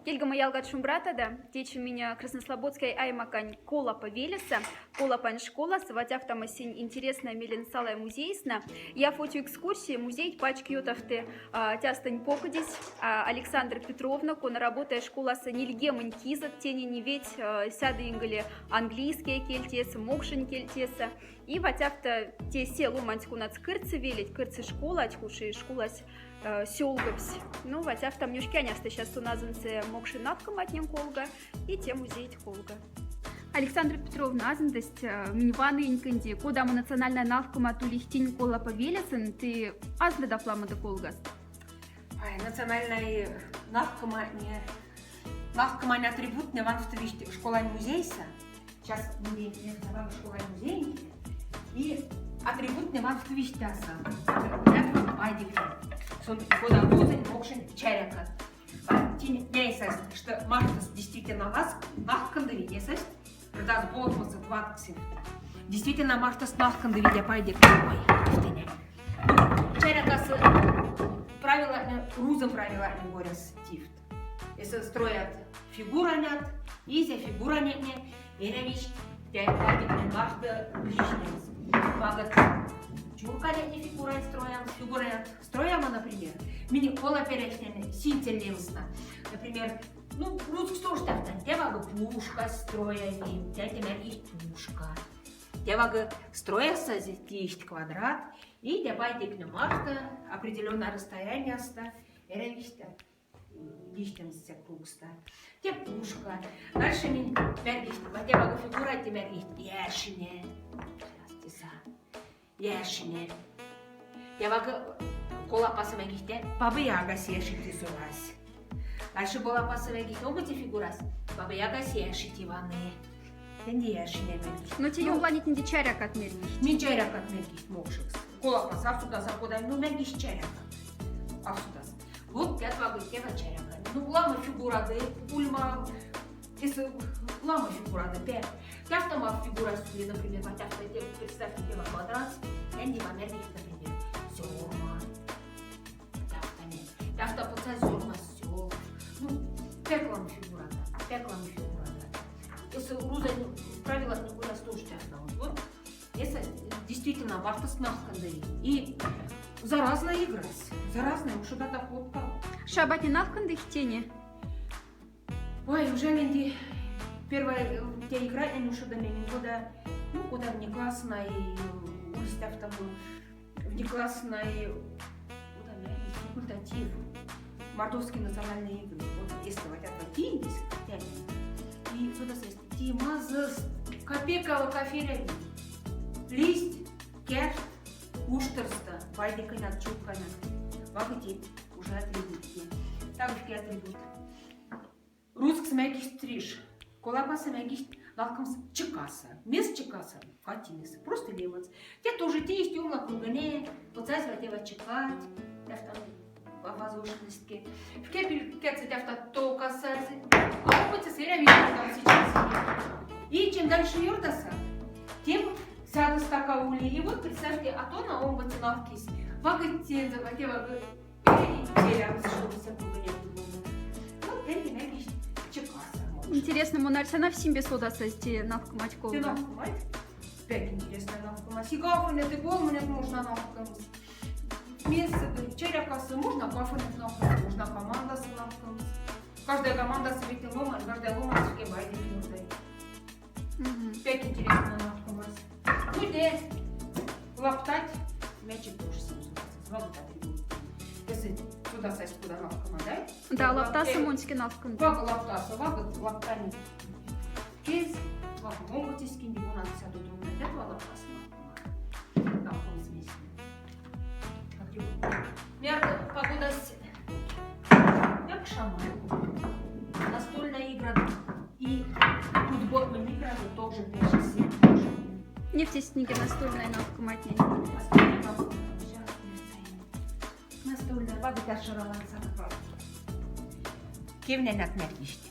Келгама ялгат шумбратада, течи меня Краснослободской аймакань кола повелеса, кола пань школа, сватяв там осень интересная меленсалая музейсна. Я фотю экскурсии, музей пачки ютавты тястань покадись, Александра Петровна, кона работая школа с нильгемань кизат, тени не ведь сяды ингали английские кельтесы, мокшень кельтеса. И ватяв-то те селу маньку над кырцы велить, кырцы школа, ачкуши школась сёлгавсь. Ну, ватяв там нюшкянясты сейчас у назынцы мокши навкам от нем колга, и те музей колга. Александра Петровна, азындость миниваны инканди, куда мы национальная навкама ту лихтинь кола повелесен, ты азда да флама да колгас? Национальная навкама не атрибут не ван в школа музейса. Сейчас мы не школа музей. И атрибут не вам в твиштаса. Это вам айдик. Сон года бузень мокшин черека. Тень нейсас, что мартас действительно вас нахкандави нейсас. Продаз болтмаса 20. Действительно мартас нахкандави я пайдик. Ой, черекас правила рузом правила не говорят тифт. Если строят фигура нет, если фигура нет, веревич, я пайдик не марта лишнее. Магат чуркалетни фигура строям, например, мини кола перечнены, синтеллинсна. Например, ну, русский тоже так, девага пушка строями, дядя есть пушка. Девага строятся, есть квадрат, и девайте к марта определенное расстояние ста, эревишта, дистанция кругста. Те пушка. Дальше мини мергишт, девага фигура, те мергишт, яшине. Яшине. Я вага кола пасывай гихте, бабы яга сешити сурас. Дальше кола пасывай гихте, обыти фигурас, бабы яга сешити ваны. Тенди яшине мергиш. Но те юнгланит не чаряк от мергиш. Не чаряк от мергиш мокшикс. Кола пасав сюда заподай, ну мергиш чаряк. А сюда. Вот пять вага тева чаряка. Ну лама фигура да, пульма. Если лама фигура да, пять. Тяфтама фигура сули, например, представьте тело квадрат, я не вам например, зерма. Тяфта пуца зерма сел. Ну, пеклам фигура да. Если руза правила не будет тоже тяфта. Вот, если действительно варто снахкандари. И заразная играть. Заразная, уж это хлопка. Шабати навкандых тени. Ой, уже ленди. Первая те играть не нужно доменить, куда внеклассная устав там внеклассная факультатив мордовские национальные игры. Вот если вот это тинис, и сюда есть тимазас, копейка кафеля, лист, керт, уштерста, байдика над чупка над, вагати уже атрибут. Также атрибут. Русский смеки стриж. Колапаса мягкий лакомс чекаса. Без чекаса хатинес. Просто левац. Те тоже те есть умла кругане. Подсайз ватева чекать. Я в воздушности. В кепель кецы тяфта то касается. А опыт сыря видно там сейчас. И чем дальше юртаса, тем сяду стакаули. И вот представьте, а то на он ватинавкис. Вагате ватева теря сшился кругане. Вот те мягкий чекаса. Интересно, монарсана в симбе сода сости навкамать колга. Ты навкамать? Пять интересная навкамать. И гафанет, и голманет можно навкамать. Месяц черякасы можно гафанет навкамать, можно команда с навкамать. Каждая команда светит ломан, каждая ломан с кебайдой минутой. Пять интересная навкамать. Ну, где лаптать, мячик тоже звал атрибут. Если сюда сойти куда навкамать, да? Да, лаптаса монски навкам. Вага лаптаса, вага лаптани. Кез, вага могут искинди, у нас вся тут умная. Это лаптаса навкамать. Навкам смесен. Мерка погода с... Как шаман. Настольная игра и футбольная игра тоже пишется. Нефтесниги настольная навкамать. Настольная вага ташараванца. Кевнен от мергишти.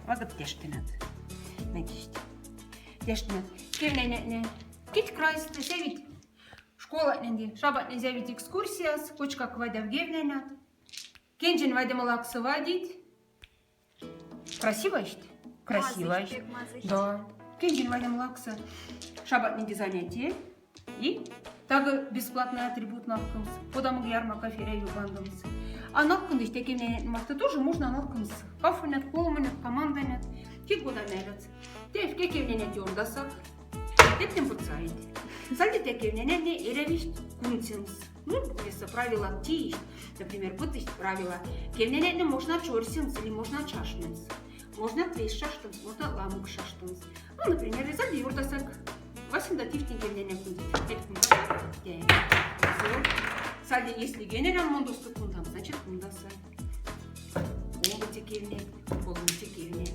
Вага птештенат. Мергишти. Птештенат. Кевнен не. Кить крайсты севит. Школа ненди. Шабат не зевит экскурсияс. Кочка квайда в гевненат. Кенджин вайда малаксы вадить. Красиво есть? Красиво есть. Да. Кенджин вадим лакса. Шабатные занятия. И также бесплатный атрибут навкамс. Подам ярма кафере юбандамс. А навкамс такими масты тоже можно навкамс. Кафе нет, колма нет, команда нет. Кик куда нравится. Те в какие мне не ордасак. Этим подсайд. Сальди такие мне не эревишь кунцинс. Ну, если правила тишь, например, вот есть правила. Кевне не можно чорсинс или можно чашнинс. Можно твейс шаштанс, можно ламук шаштанс. Ну, например, сальди ордасак. Vasында тифтинге не будет. Это кундаса. Сальди, если генерал мондосту кундам, значит кундаса. Обути кевне, полумти кевне.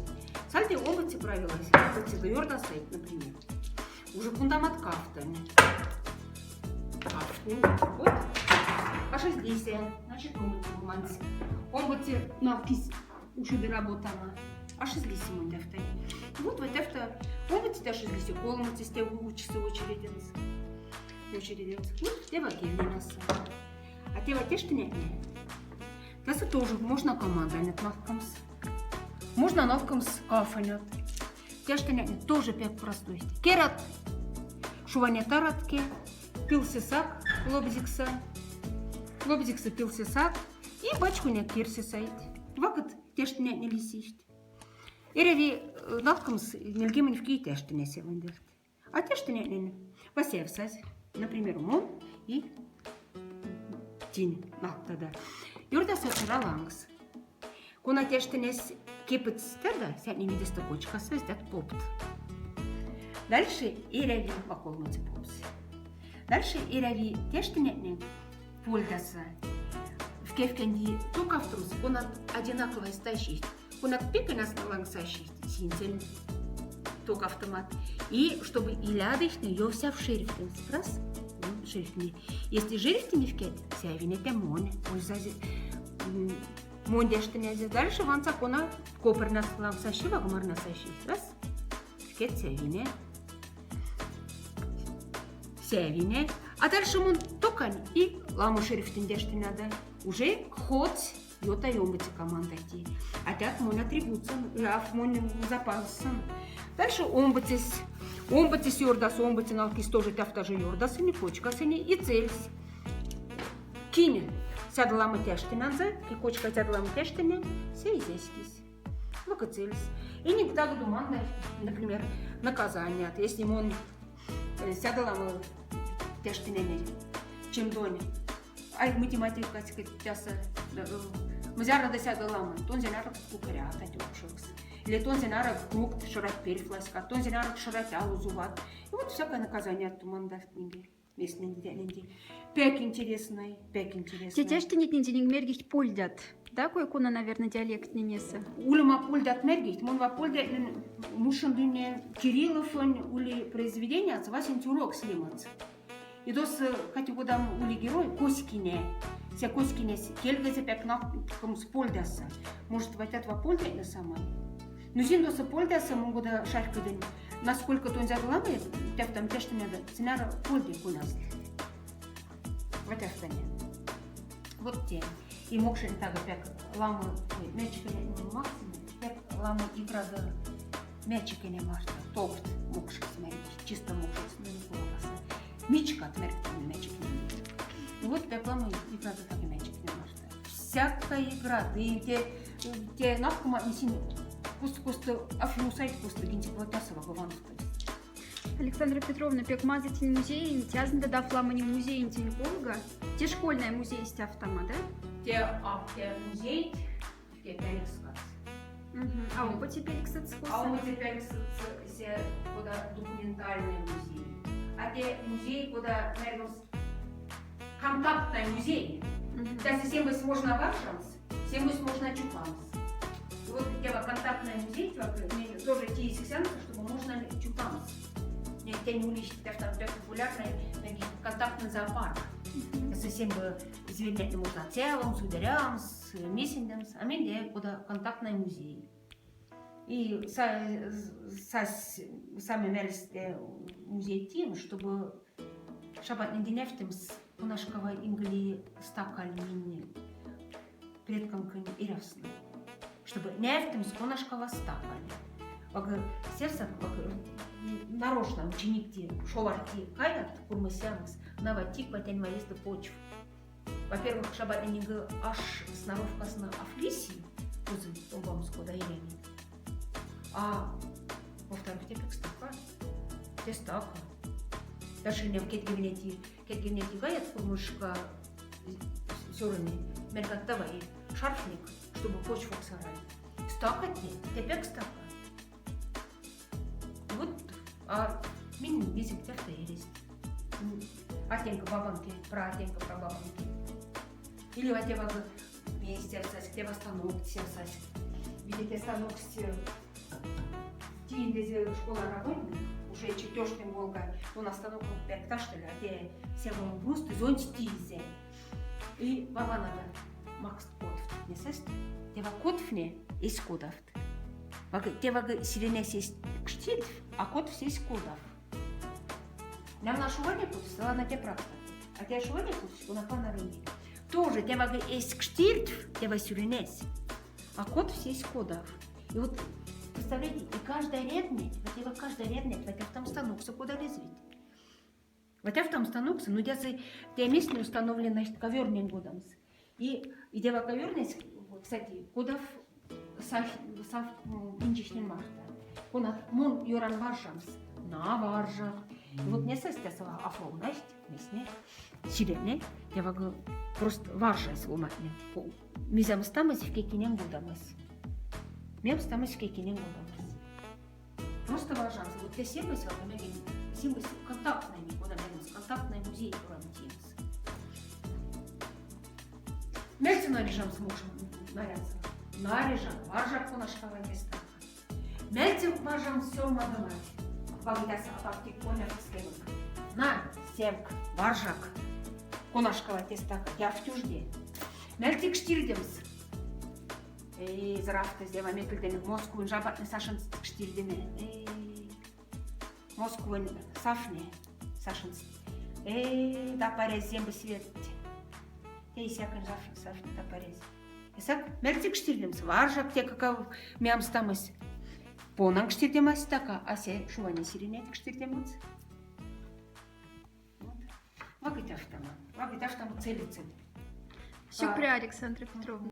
Сальди обути правила, обути до ордаса, например. Уже кундам от кафтами. Вот. А 60, значит обути буманцы. Обути навкис уже доработана. А 60 мундефтай. Вот это обути та 60 колмати сте учится очереденс. Вот те вагельные нас. А те вот что нет. Это тоже можно команда нет навкамс. Можно навкамс кафе нет. Те что нет тоже пек простой. Керат. Шуване таратке. Пился сак. Лобзикса. Лобзикса пился сак. И бачку не кирси сайт. Вакат те что нет не лисишь. Эреви навкамс нельгемен в кие те что не севандерт. А те что нет посевсаз. Например, мон и тин нахтада. Юрда сочралангс. Кона те что не кипит стерда, ся не видит стопочка свездят попт. Дальше эреви поколмати попс. Дальше эреви те что не польдаса. В кевкенди только автрус, он одинаково стащит. Он отпикает нас на лангсащит, синтель. Только автомат. И чтобы и лядочно ее вся в шрифте. Раз, шрифтни. Если шрифте не вкет, вся винете моне. Ой, зази. Монде что не здесь. Дальше ван закона копер нас лангсащи, вагмар насащи. Раз. Вкет вся вине. Вся вине. А дальше мон токань и ламу шрифтин дешти надо. Уже ход. Йота йомбати команда идти. А так мон атрибуция, раф мон запасан. Дальше омбатис йордас, омбати налкис тоже тафтажи йордас, и не кочка, и цельс. Кине сядлама тештинанзе, и кочка сядлама тештине, все и здесь кис. Ну-ка цельс. И не так думан, например, наказание, если мон сядлама тештине, чем доне. Ай математика, тяса, мазяра да сядлама, тон зенарок кукаря, татёкшокс. Или тонзинара круг шарат перефласка, тонзинара шарат алузуват. И вот всякое наказание от туманда книги. Местные деньги. Пек интересный, пек интересный. Те что нет денег мергить польдят. Да, кое-куна, наверное, диалект не неса. Улема польдят мергить, мон ва польдят мушен дуне Кириллов ули произведения от васен урок слимац. И дос хоть годам ули герой коскине. Все коскине кельгазе пек нахком с польдаса. Может, ватят ва польдят на самой. Но зиндоса польдаса могу да шаркаден. Насколько то он заглавит, так там те что надо. Ценара польды у нас. Вот это нет. Вот те. И мокшен так опять ламу мячика не максимум. Так ламу игра да мячика не марта. Топт мокшен смотреть. Чисто мокшен смотреть. Мячика отмерк там мячик не. Вот так ламу игра да так мячик не марта. Всякая игра. И те нахума не сильно. Просто афинусайт просто гентиплатясова гаванов. Александра Петровна, пек мазатин музей, тязн да флама не музей, интеллиголога. Те школьная музей есть автома, да? Те музей, те перексказ. А он теперь, кстати, А он теперь все куда документальный музей. А те музей, куда, наверное, контактный музей. Если всем можно варшанс, всем можно чупанс. Вот тема контактная музей, тоже те сексянцы, чтобы можно чупанс. Те не уличить, потому что популярный контактный зоопарк. Совсем бы извинять не можно целым, с ударям, с мессингом, а мне куда контактный музей. И сами мерзкие музей тем, чтобы шабат не денефтем с нашего ингли стакальни предкам и равсны. чтобы нефтем с конашкова стапали. Сердце нарочно ученикти шоларти каят курмысямыз наватик батен маезды почв. Во-первых, шабатенинга аж сноровкасына афлиси кузы обамскода елени. А во-вторых, тепек стака. Те стака. Даже не в кетгевнети гаят курмышка сёрыми меркаттавай шарфник, чтобы почву сарай. Стака тепек стака. Вот, а мин бесик терта есть. Атенька бабанки, пратенька прабабанки. Или вот я вместе в станок сесать. Видите, станок с тем, школа работает, уже четвертым волга, у нас станок пять что ли, а те все вам просто зонт тизе. И баба надо макс котфт, не сесть, те во котфне из кодавт. Те во сиренес есть кштильф, а котф есть кодав. Нам на шуване кутс, ладно, те правда. А те шуване кутс, у нас на рынке. Тоже те во есть кштильф, те во сиренес, а котф есть кодав. И вот представляете, и каждая редмет, вот каждая редмет, вот там станукса куда лезет. Вот там станукса, ну я местную установленность коверным годом. И дева коверность, кстати, куда сав инчишнин марта. Кона мон юран варжамс, на варжа. И вот не сестесала афроунасть, местне, сирене, дева просто варжа сломатне. Мизам стамась в кекинем годамас. Мем стамась в кекинем годамас. Просто варжамс. Вот я симбась в этом симбась контактная, никуда не контактный музей Флорентинс. Мельцы наряжам с мужем нарядца. Наряжам, варжак конашкава теста. Мельцы варжам все мадонать. Вагитаса атаки конярского. На, севк, варжак. Конашкава теста, я в тюжде. Мельцы кштильдемс. Эй, зарафта сделала мекельден Москву, жабатный Сашин кштильдеме. Москву сафне, Сашин. Эй, да порез зембы свет. Ей всякой сафне да порез. Исак, мельцы кштильдемс, варжак, те каков мям стамась. Понан кштильдемас така, а се шуване сиренет кштильдемас. Вагитафтама целицет. Шукря, Александра Петровна.